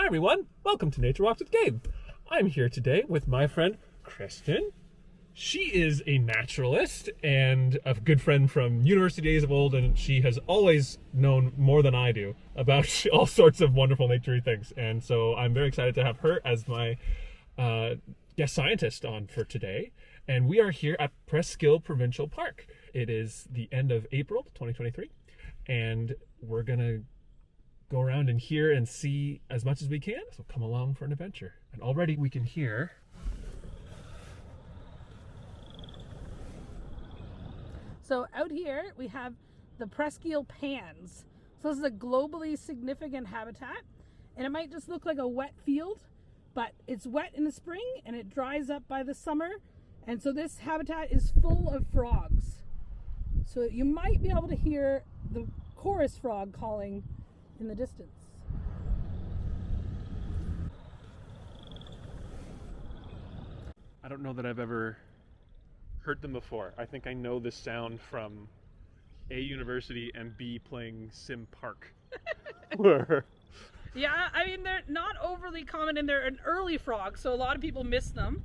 Hi everyone, welcome to Nature Walks with Gabe. I'm here today with my friend Kristen. She is a naturalist and a good friend from university days of old, and she has always known more than I do about all sorts of wonderful nature things. And so I'm very excited to have her as my guest scientist on for today. And we are here at Presqu'ile Provincial Park. It is the end of April 2023, and we're gonna go around and hear and see as much as we can. So come along for an adventure. And already we can hear So out here we have the Presqu'ile Pannes. So this is a globally significant habitat, and it might just look like a wet field, but it's wet in the spring and it dries up by the summer. And so this habitat is full of frogs. So you might be able to hear the chorus frog calling in the distance. I don't know that I've ever heard them before. I think I know this sound from A, university, and B, playing Sim Park. Yeah, I mean, they're not overly common, and they're an early frog, so a lot of people miss them.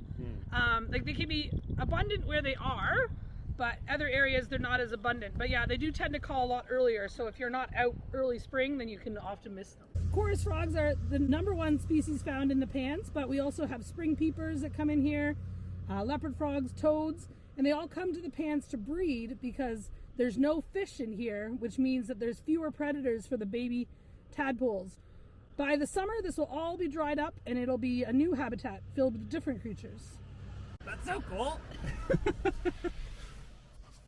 Like they can be abundant where they are, but other areas they're not as abundant. But yeah, they do tend to call a lot earlier, so if you're not out early spring, then you can often miss them. Chorus frogs are the #1 species found in the Pannes, but we also have spring peepers that come in here, leopard frogs, toads, and they all come to the Pannes to breed because there's no fish in here, which means that there's fewer predators for the baby tadpoles. By the summer, this will all be dried up and it'll be a new habitat filled with different creatures. That's so cool.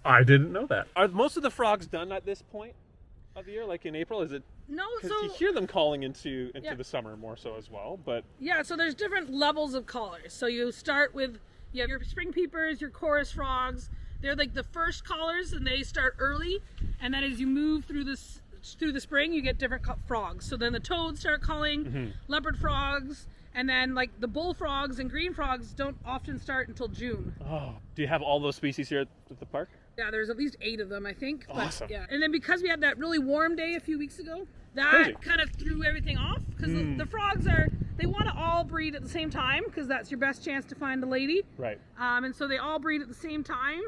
I didn't know that. Are most of the frogs done at this point of the year, like in April? Is it? No, because you hear them calling into the summer more so as well, but yeah. So there's different levels of callers. So you start with you have your spring peepers, your chorus frogs. They're like the first callers, and they start early. And then as you move through the spring, you get different frogs. So then the toads start calling, leopard frogs, and then like the bullfrogs and green frogs don't often start until June. Oh, do you have all those species here at the park? Yeah, there's at least 8 of them, I think. Awesome. But, yeah. And then because we had that really warm day a few weeks ago, that Crazy. kind of threw everything off. Because the frogs they want to all breed at the same time because that's your best chance to find a lady. Right. And so they all breed at the same time.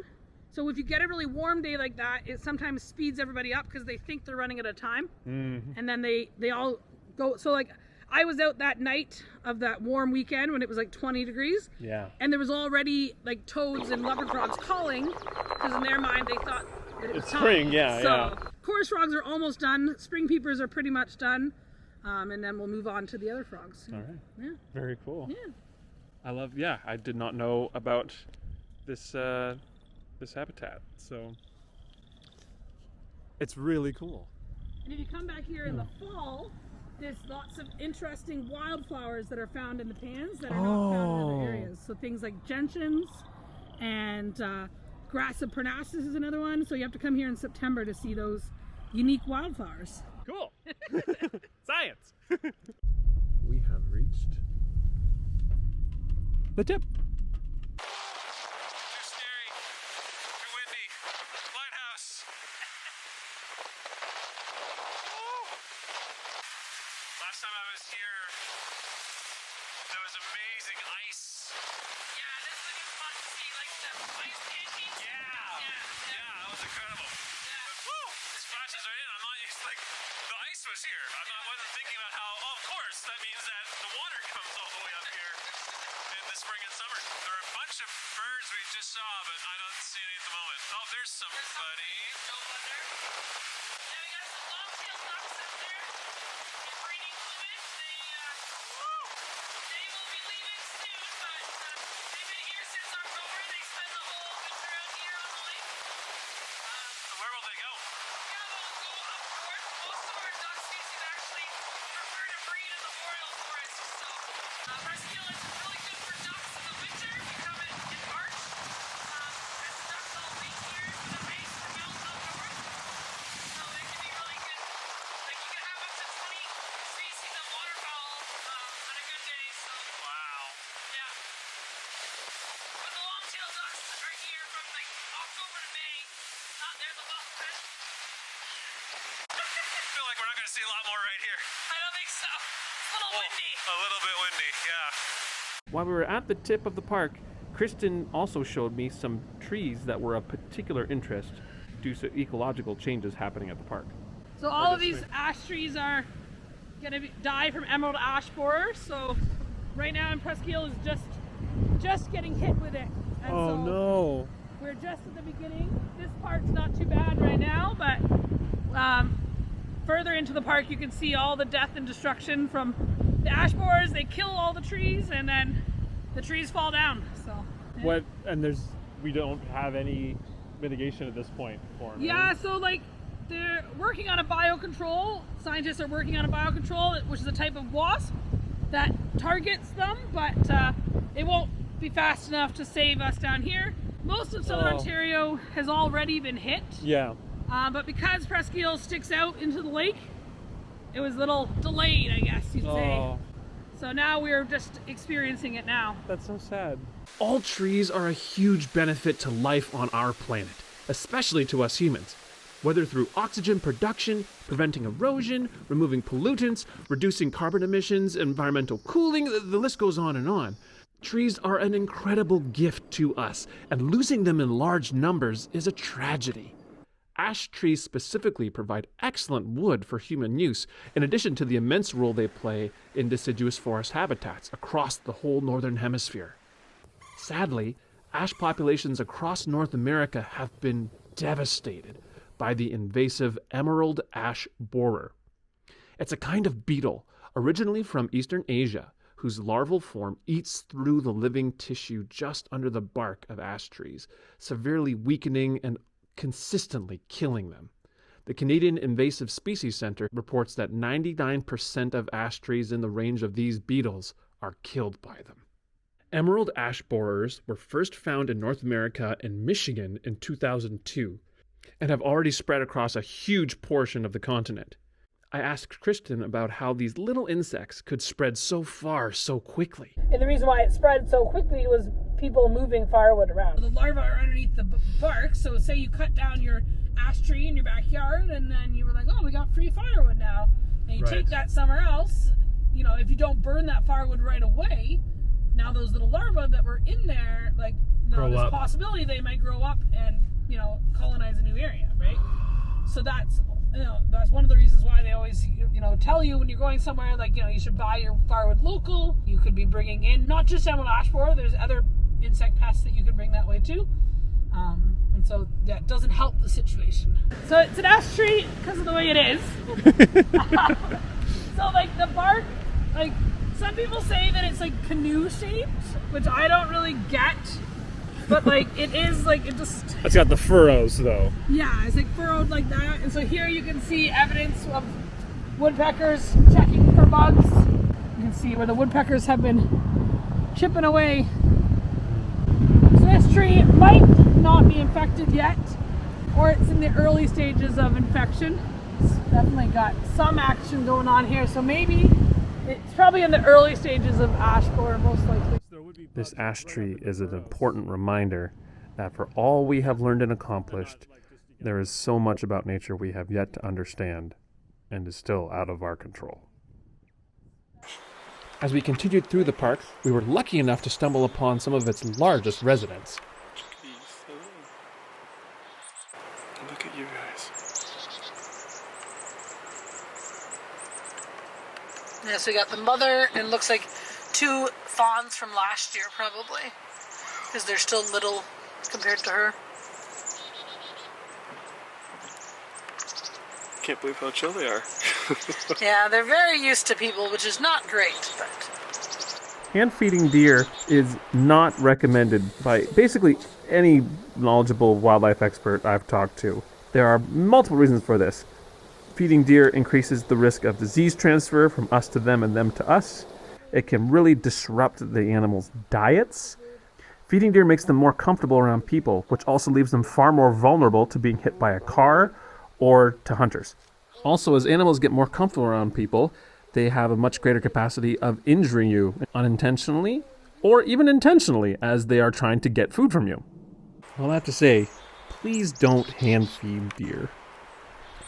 So if you get a really warm day like that, it sometimes speeds everybody up because they think they're running at a time. And then they all go. So like I was out that night of that warm weekend when it was like 20 degrees. Yeah. And there was already like toads and leopard frogs calling because in their mind they thought that it was time. Spring, yeah, so, chorus frogs are almost done. Spring peepers are pretty much done. And then we'll move on to the other frogs. All right. Yeah. Very cool. Yeah. I did not know about this this habitat, so it's really cool. And if you come back here in the fall, there's lots of interesting wildflowers that are found in the Pannes that are not found in other areas. So things like gentians and grass of Parnassus is another one. So you have to come here in September to see those unique wildflowers. Cool. Science. We have reached the tip. Here. I wasn't thinking about how, of course, that means that the water comes all the way up here in the spring and summer. There are a bunch of birds we just saw, but I don't see any at the moment. Oh, there's somebody. Yeah, we got some long-tailed ducks up there. They're breeding fluid. They will be leaving soon, but they've been here since October. They spend the whole winter out here on the lake. Where will they go? Yeah, they'll go up north. Most of our duck species actually prefer to breed in the boreal forest. So Presqu'ile is really good for ducks in the winter. We come in March. As the ducks all wait here for the ice to melt up north. So it can be really good. Like you can have up to 20 species of waterfowl on a good day. So Wow. yeah. But the long-tailed ducks are here from like October to May. There's a bufflefish. I feel like we're not going to see a lot more right here. I don't think so. This A little bit windy, yeah. While we were at the tip of the park, Kristen also showed me some trees that were of particular interest due to ecological changes happening at the park. So all of these ash trees are going to die from emerald ash borer. So right now in Presqu'ile is just getting hit with it. And so no. we're just at the beginning. This part's not too bad right now, but further into the park you can see all the death and destruction from the ash borers. They kill all the trees and then the trees fall down. So What? And we don't have any mitigation at this point for them. yeah, so like they're working on a biocontrol. Scientists are working on a biocontrol, which is a type of wasp that targets them, but it won't be fast enough to save us down here. Most of southern Ontario has already been hit. Yeah. But because Presqu'ile sticks out into the lake, it was a little delayed, I guess you'd say. So now we're just experiencing it now. That's so sad. All trees are a huge benefit to life on our planet, especially to us humans. Whether through oxygen production, preventing erosion, removing pollutants, reducing carbon emissions, environmental cooling, the list goes on and on. Trees are an incredible gift to us, and losing them in large numbers is a tragedy. Ash trees specifically provide excellent wood for human use, in addition to the immense role they play in deciduous forest habitats across the whole northern hemisphere. Sadly, ash populations across North America have been devastated by the invasive emerald ash borer. It's a kind of beetle, originally from Eastern Asia, whose larval form eats through the living tissue just under the bark of ash trees, severely weakening and consistently killing them. The Canadian Invasive Species Centre reports that 99% of ash trees in the range of these beetles are killed by them. Emerald ash borers were first found in North America and Michigan in 2002 and have already spread across a huge portion of the continent. I asked Kristen about how these little insects could spread so far so quickly. And the reason why it spread so quickly was people moving firewood around. The larvae are underneath the bark, so say you cut down your ash tree in your backyard and then you were like, oh, we got free firewood now. And you take that somewhere else, you know, if you don't burn that firewood right away, now those little larvae that were in there, like, there's a possibility they might grow up and, you know, colonize a new area, right? So that's one of the reasons why they always, tell you when you're going somewhere, like, you should buy your firewood local. You could be bringing in not just emerald ash borer, there's other insect pests that you can bring that way too. And so that doesn't help the situation. So it's an ash tree because of the way it is. So like the bark, like some people say that it's like canoe shaped, which I don't really get. But like it is like it just. It's got the furrows though. Yeah, it's like furrowed like that, and so here you can see evidence of woodpeckers checking for bugs. You can see where the woodpeckers have been chipping away. So this tree might not be infected yet, or it's in the early stages of infection. It's definitely got some action going on here, so maybe it's probably in the early stages of ash borer, most likely. This ash tree is an important reminder that for all we have learned and accomplished, there is so much about nature we have yet to understand and is still out of our control. As we continued through the park, we were lucky enough to stumble upon some of its largest residents. Look at you guys. Yeah, so we got the mother, and it looks like 2 fawns from last year, probably, because they're still little compared to her. Can't believe how chill they are. Yeah, they're very used to people, which is not great, but... Hand-feeding deer is not recommended by basically any knowledgeable wildlife expert I've talked to. There are multiple reasons for this. Feeding deer increases the risk of disease transfer from us to them and them to us. It can really disrupt the animals' diets. Feeding deer makes them more comfortable around people, which also leaves them far more vulnerable to being hit by a car or to hunters. Also, as animals get more comfortable around people, they have a much greater capacity of injuring you unintentionally or even intentionally as they are trying to get food from you. All I have to say, please don't hand feed deer.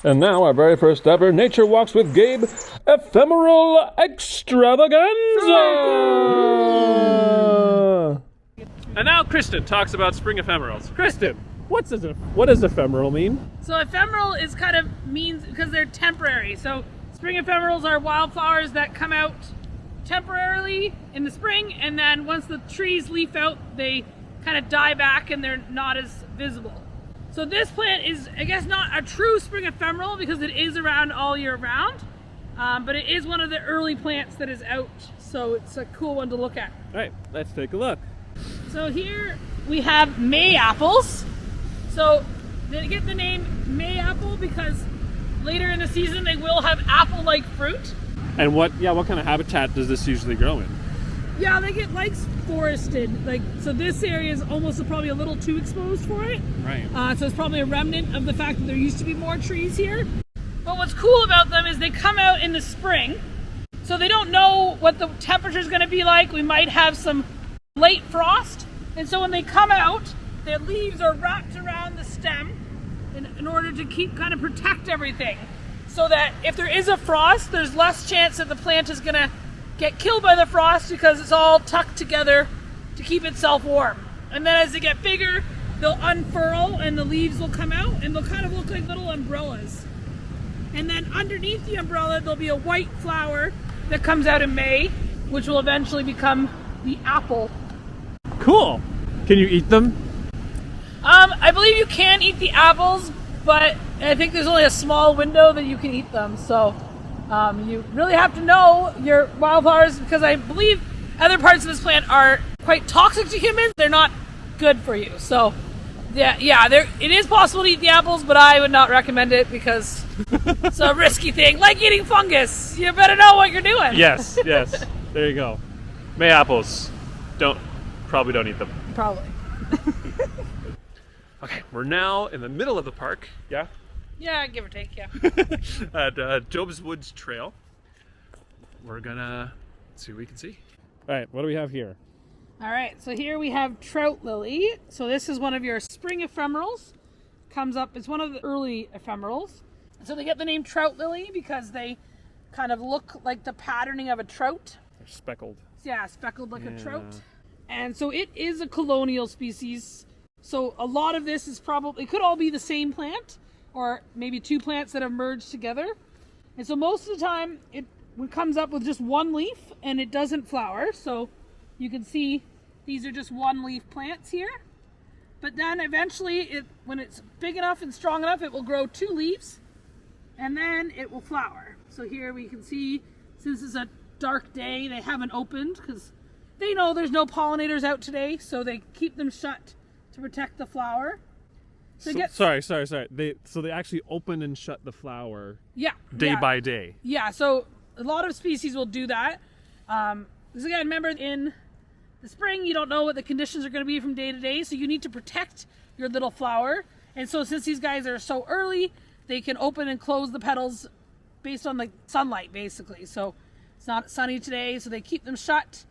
And now our very first ever Nature Walks with Gabe Ephemeral Extravaganza! And now Kristen talks about spring ephemerals. Kristen, what does ephemeral mean? So ephemeral is kind of means because they're temporary. So spring ephemerals are wildflowers that come out temporarily in the spring, and then once the trees leaf out, they kind of die back and they're not as visible. So this plant is, I guess, not a true spring ephemeral because it is around all year round, but it is one of the early plants that is out. So it's a cool one to look at. All right, let's take a look. So here we have Mayapples. So they get the name Mayapple because later in the season they will have apple-like fruit. And what kind of habitat does this usually grow in? Yeah, they get forested. So this area is almost probably a little too exposed for it. Right. So it's probably a remnant of the fact that there used to be more trees here. But what's cool about them is they come out in the spring. So they don't know what the temperature is going to be like. We might have some late frost. And so when they come out, their leaves are wrapped around the stem in order to kind of protect everything. So that if there is a frost, there's less chance that the plant is going to get killed by the frost because it's all tucked together to keep itself warm. And then as they get bigger, they'll unfurl and the leaves will come out and they'll kind of look like little umbrellas. And then underneath the umbrella, there'll be a white flower that comes out in May, which will eventually become the apple. Cool. Can you eat them? I believe you can eat the apples, but I think there's only a small window that you can eat them. So you really have to know your wildflowers because I believe other parts of this plant are quite toxic to humans. They're not good for you. So it is possible to eat the apples, but I would not recommend it because it's a risky thing. Like eating fungus. You better know what you're doing. Yes. There you go. Mayaples. Probably don't eat them. Probably. Okay, we're now in the middle of the park. Yeah? Yeah, give or take, yeah. At Job's Woods Trail. We're gonna see what we can see. All right, what do we have here? All right, so here we have Trout Lily. So this is one of your spring ephemerals. Comes up, it's one of the early ephemerals. So they get the name Trout Lily because they kind of look like the patterning of a trout. They're speckled. Yeah, speckled like a trout. And so it is a colonial species. So a lot of this is probably, it could all be the same plant or maybe two plants that have merged together. And so most of the time it comes up with just one leaf and it doesn't flower. So you can see these are just one leaf plants here. But then eventually when it's big enough and strong enough, it will grow two leaves and then it will flower. So here we can see, since it's a dark day, they haven't opened because they know there's no pollinators out today. So they keep them shut to protect the flower. Sorry. They actually open and shut the flower. Day by day. Yeah. So a lot of species will do that. Because again, remember in the spring you don't know what the conditions are going to be from day to day, so you need to protect your little flower. And so since these guys are so early, they can open and close the petals based on sunlight, basically. So it's not sunny today, so they keep them shut.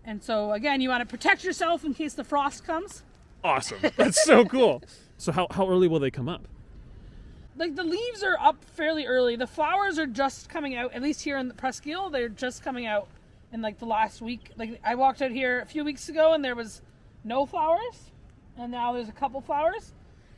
And so again, you want to protect yourself in case the frost comes. Awesome. That's so cool. So how early will they come up? The leaves are up fairly early. The flowers are just coming out, at least here in the Presqu'ile, they're just coming out in the last week. I walked out here a few weeks ago and there was no flowers, and now there's a couple flowers.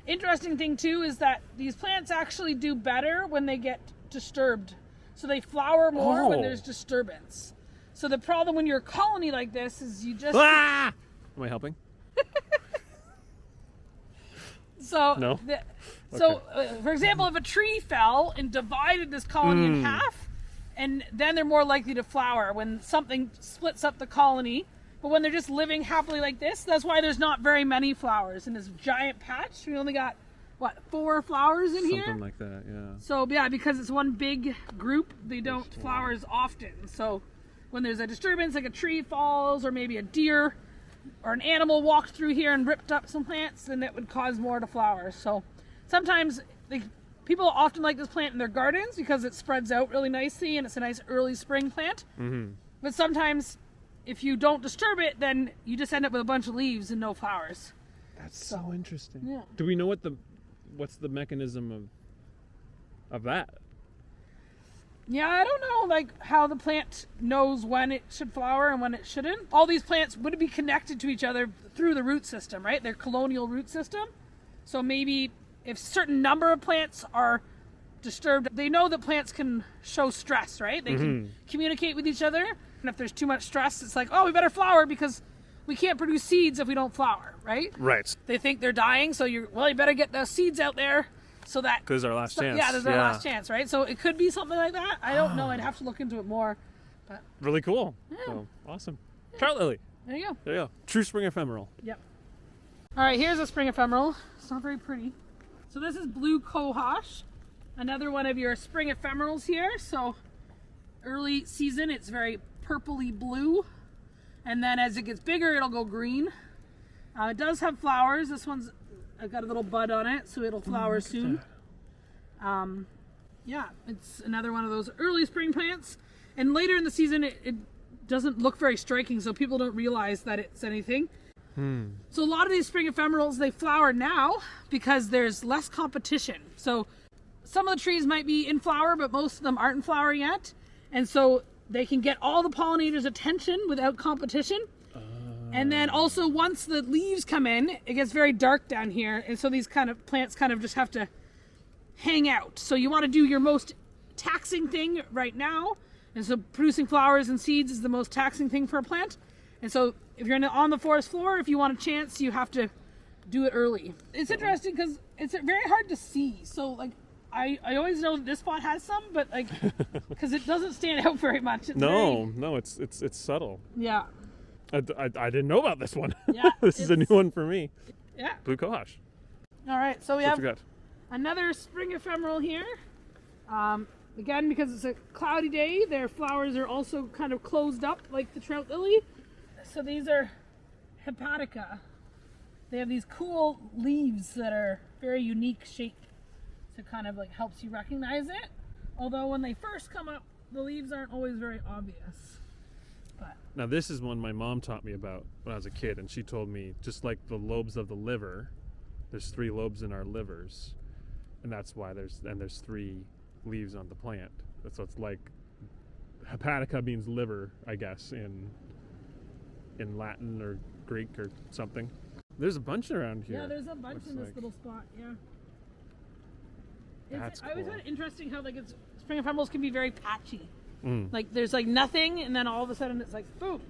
Interesting thing too is that these plants actually do better when they get disturbed. So they flower more when there's disturbance. So the problem when you're a colony like this is you just... Ah! Am I helping? So, no? For example, if a tree fell and divided this colony in half, and then they're more likely to flower when something splits up the colony. But when they're just living happily like this, that's why there's not very many flowers in this giant patch. We only got, 4 flowers in here? Something like that, yeah. So, yeah, because it's one big group, they don't flower as often. So when there's a disturbance, like a tree falls or maybe a deer or an animal walked through here and ripped up some plants, then it would cause more to flower. So sometimes people often like this plant in their gardens because it spreads out really nicely and it's a nice early spring plant. Mm-hmm. But sometimes if you don't disturb it, then you just end up with a bunch of leaves and no flowers. That's so interesting. Yeah. Do we know what's the mechanism of of that. Yeah, I don't know like how the plant knows when it should flower and when it shouldn't. All these plants would be connected to each other through the root system, right? Their colonial root system. So maybe if certain number of plants are disturbed, they know that plants can show stress, right? They can communicate with each other. And if there's too much stress, it's like, oh, we better flower because we can't produce seeds if we don't flower, right? Right. They think they're dying, so you better get the seeds out there so that... Because our last chance. Yeah, there's our last chance, right? So it could be something like that. I don't know. I'd have to look into it more. But Really cool. Yeah. So, awesome. Trout Lily. there you go. There you go. True spring ephemeral. Yep. All right, here's a spring ephemeral. It's not very pretty. So this is blue Cohosh, another one of your spring ephemerals here. So early season, it's very purpley blue. And then as it gets bigger, it'll go green. It does have flowers. This one's got a little bud on it, so it'll flower soon. Yeah, it's another one of those early spring plants. And later in the season, it doesn't look very striking, so people don't realize that it's anything. So a lot of these spring ephemerals, they flower now because there's less competition. So some of the trees might be in flower, but most of them aren't in flower yet. And so they can get all the pollinators' attention without competition. And then also once the leaves come in, it gets very dark down here. And so these kind of plants kind of just have to hang out. So you want to do your most taxing thing right now. And so producing flowers and seeds is the most taxing thing for a plant. And so if you're on the forest floor, if you want a chance, you have to do it early. It's interesting because it's very hard to see. So like I always know that this spot has some, but like because it doesn't stand out very much. It's it's subtle. Yeah. I didn't know about this one. Yeah, This is a new one for me. Yeah. Blue Cohosh. All right, so we What have you got? another spring ephemeral here. Again, because it's a cloudy day, their flowers are also kind of closed up like the trout lily. So these are Hepatica. They have these cool leaves that are very unique shape. So it kind of like helps you recognize it. Although when they first come up, the leaves aren't always very obvious. But Now this is one my mom taught me about when I was a kid, and she told me just like the lobes of the liver, there's 3 lobes in our livers, and that's why there's 3 leaves on the plant. So it's like Hepatica means liver, I guess, in Latin or Greek or something. There's a bunch around here. yeah, there's a bunch Looks in this like. little spot. Yeah. That's I always cool. find it interesting how like spring ephemerals can be very patchy. Mm. Like there's like nothing, and then all of a sudden it's like boom.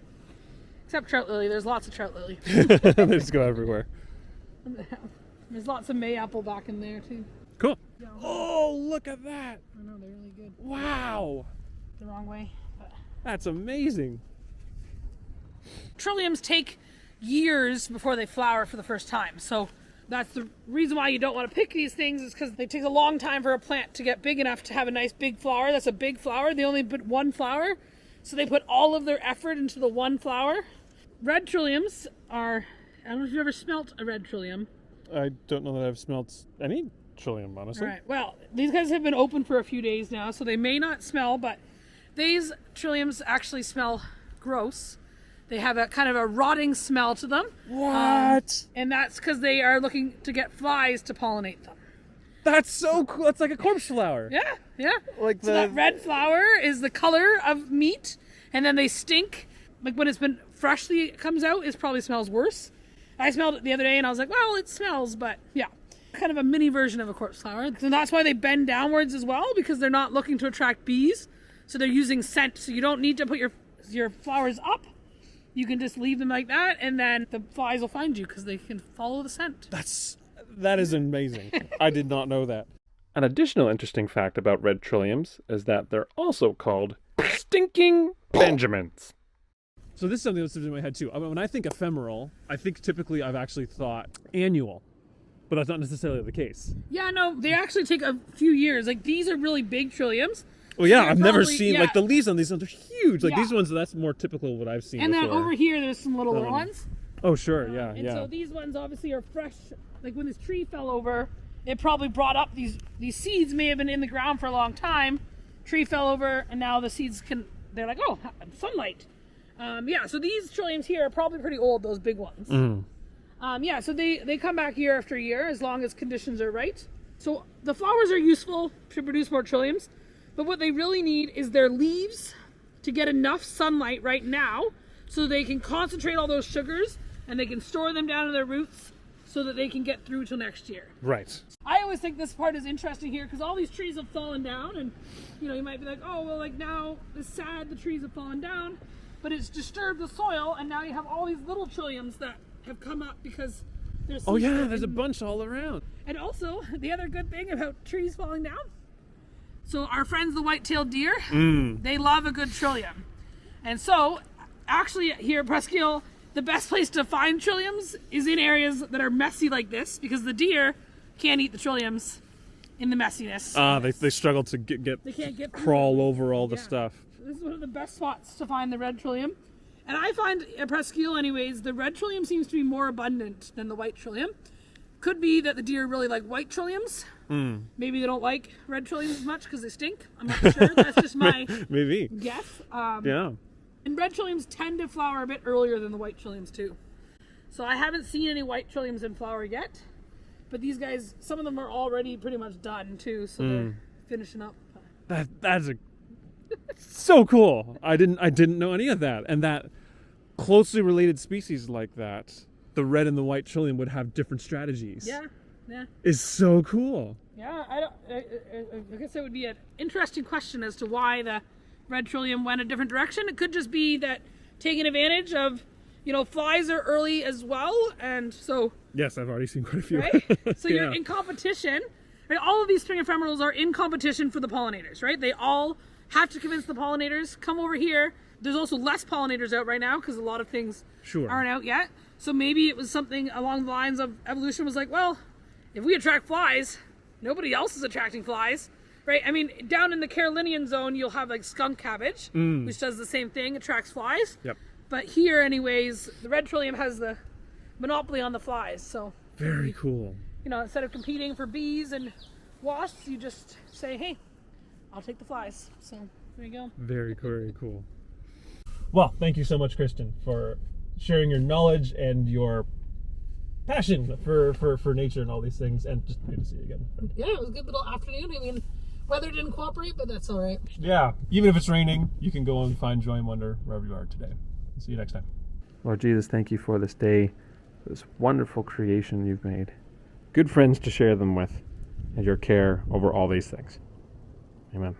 Except trout lily. There's lots of trout lily. They just go everywhere. There's lots of Mayapple back in there too. Cool. Yeah. Oh, look at that. I know they're really good. Wow. The wrong way. But. That's amazing. Trilliums take years before they flower for the first time. So that's the reason why you don't want to pick these things, is because it takes a long time for a plant to get big enough to have a nice big flower. That's a big flower. They only put one flower. So they put all of their effort into the one flower. Red trilliums are, I don't know if you've ever smelt a red trillium. I don't know that I've smelled any Trillium, honestly. All right. Well, these guys have been open for a few days now, so they may not smell, but these trilliums actually smell gross. They have a kind of a rotting smell to them. What? And that's because they are looking to get flies to pollinate them. That's so cool. It's like a corpse flower. Yeah, yeah. Like So that red flower is the color of meat, and then they stink. Like when it's been freshly comes out, it probably smells worse. I smelled it the other day, and I was like, well, it smells, but yeah. Kind of a mini version of a corpse flower. So that's why they bend downwards as well, because they're not looking to attract bees. So they're using scent. So you don't need to put your flowers up. You can just leave them like that, and then the flies will find you because they can follow the scent. That is amazing. I did not know that. An additional interesting fact about red trilliums is that they're also called stinking Benjamins. So this is something that's in my head too. I mean, when I think ephemeral, I think typically I've actually thought annual, but that's not necessarily the case. Yeah, no, they actually take a few years. Like these are really big trilliums. Well, yeah, They're I've never probably- seen, yeah. like the leaves on these ones are huge. Like Yeah. these ones, that's more typical of what I've seen And before. then over here, there's some little ones. Oh, sure, yeah, And yeah. so these ones obviously are fresh. Like when this tree fell over, it probably brought up these seeds may have been in the ground for a long time. Tree fell over, and now the seeds they're like, oh, sunlight. Yeah, so these trilliums here are probably pretty old, those big ones. Mm. Yeah, so they come back year after year as long as conditions are right. So the flowers are useful to produce more trilliums, but what they really need is their leaves to get enough sunlight right now so they can concentrate all those sugars and they can store them down in their roots so that they can get through till next year. Right. I always think this part is interesting here because all these trees have fallen down, and you know, you might be like, oh, well, like now it's sad the trees have fallen down, but it's disturbed the soil, and now you have all these little trilliums that have come up because there's Oh yeah, there's a bunch all around. And also, the other good thing about trees falling down, so our friends the white-tailed deer, they love a good trillium. And so, actually here at Presqu'ile, the best place to find trilliums is in areas that are messy like this, because the deer can't eat the trilliums in the messiness. They struggle to They can't get crawl over all the Yeah. stuff. This is one of the best spots to find the red trillium. And I find at Presqu'ile anyways, the red trillium seems to be more abundant than the white trillium. Could be that the deer really like white trilliums. Maybe they don't like red trilliums as much because they stink. I'm not sure. That's just my Maybe. guess. Yeah. And red trilliums tend to flower a bit earlier than the white trilliums too. So I haven't seen any white trilliums in flower yet. But these guys, some of them are already pretty much done too, so they're finishing up. That's so cool. I didn't know any of that. And that closely related species like that, the red and the white trillium, would have different strategies. Yeah. Is so cool. Yeah, I guess it would be an interesting question as to why the red trillium went a different direction. It could just be that taking advantage of, you know, flies are early as well, and so... Yes, I've already seen quite a few. Right? So you're Yeah. in competition. Right? All of these spring ephemerals are in competition for the pollinators, right? They all have to convince the pollinators, come over here. There's also less pollinators out right now because a lot of things Sure. aren't out yet. So maybe it was something along the lines of evolution was like, well, if we attract flies, nobody else is attracting flies, right? I mean, down in the Carolinian zone, you'll have like skunk cabbage, which does the same thing, attracts flies. Yep. But here, anyways, the red trillium has the monopoly on the flies. So, Very cool. you know, instead of competing for bees and wasps, you just say, hey, I'll take the flies. So there you go. Very cool. Well, thank you so much, Kristen, for sharing your knowledge and your passion for nature and all these things, and just good to see you again. Yeah, it was a good little afternoon. I mean, weather didn't cooperate, but that's all right. Yeah, even if it's raining, you can go and find joy and wonder wherever you are today. See you next time. Lord Jesus, thank you for this day, for this wonderful creation you've made. Good friends to share them with, and your care over all these things. Amen.